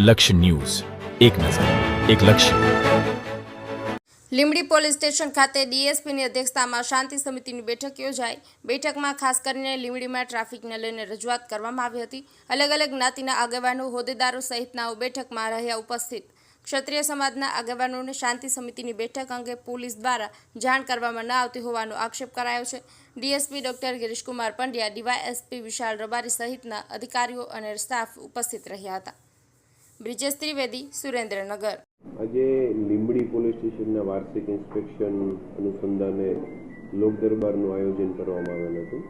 લક્ષ્ય ન્યૂઝ, એક નજર, એક લક્ષ્ય. લીંબડી પોલીસ સ્ટેશન ખાતે ડીએસપીની અધ્યક્ષતામાં શાંતિ સમિતિની બેઠક યોજાઈ. બેઠકમાં ખાસ કરીને લીંબડીમાં ટ્રાફિકને લઈને રજૂઆત કરવામાં આવી હતી. અલગ અલગ જ્ઞાતિના આગેવાનો, હોદ્દેદારો સહિતનાઓ બેઠકમાં રહ્યા ઉપસ્થિત. ક્ષત્રિય સમાજના આગેવાનોને શાંતિ સમિતિની બેઠક અંગે પોલીસ દ્વારા જાણ કરવામાં ન આવતી હોવાનો આક્ષેપ કરાયો છે. DSP doctor Girishkumar Pandya, DYSP વિશાલ રબારી સહિતના અધિકારીઓ અને સ્ટાફ ઉપસ્થિત રહ્યા હતા. બ્રિજેશ ત્રિવેદી, સુરેન્દ્રનગર. આજે લીંબડી પોલીસ સ્ટેશનના વાર્ષિક ઇન્સ્પેક્શન અનુસંધાને લોકદરબારનું આયોજન કરવામાં આવેલ હતું.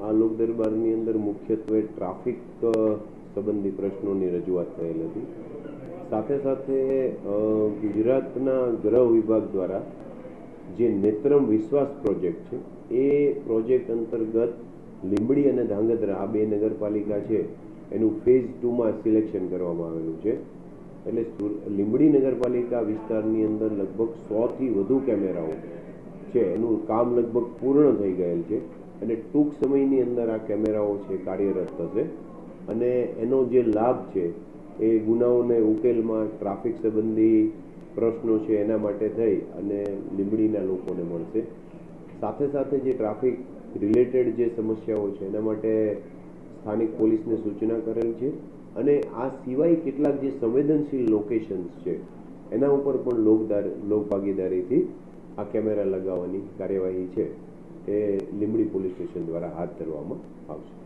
આ લોકદરબારની અંદર મુખ્યત્વે ટ્રાફિક સંબંધી પ્રશ્નોની રજૂઆત થયેલ હતી. સાથે સાથે ગુજરાતના ગૃહ વિભાગ દ્વારા જે નેત્રમ વિશ્વાસ પ્રોજેક્ટ છે એ પ્રોજેક્ટ અંતર્ગત લીંબડી અને ધાંગધ્રા આ બે નગરપાલિકા છે એનું ફેઝ 2માં સિલેક્શન કરવામાં આવેલું છે. એટલે લીંબડી નગરપાલિકા વિસ્તારની અંદર લગભગ 100થી વધુ કેમેરાઓ છે, એનું કામ લગભગ પૂર્ણ થઈ ગયેલ છે અને ટૂંક સમયની અંદર આ કેમેરાઓ છે કાર્યરત થશે અને એનો જે લાભ છે એ ગુનાઓને ઉકેલમાં, ટ્રાફિક સંબંધી પ્રશ્નો છે એના માટે થઈ અને લીંબડીના લોકોને મળશે. સાથે સાથે જે ટ્રાફિક રિલેટેડ જે સમસ્યાઓ છે એના માટે સ્થાનિક પોલીસને સૂચના કરેલ છે અને આ સિવાય કેટલાક જે સંવેદનશીલ લોકેશન્સ છે એના ઉપર પણ લોકભાગીદારીથી આ કેમેરા લગાવવાની કાર્યવાહી છે એ લીંબડી પોલીસ સ્ટેશન દ્વારા હાથ ધરવામાં આવશે.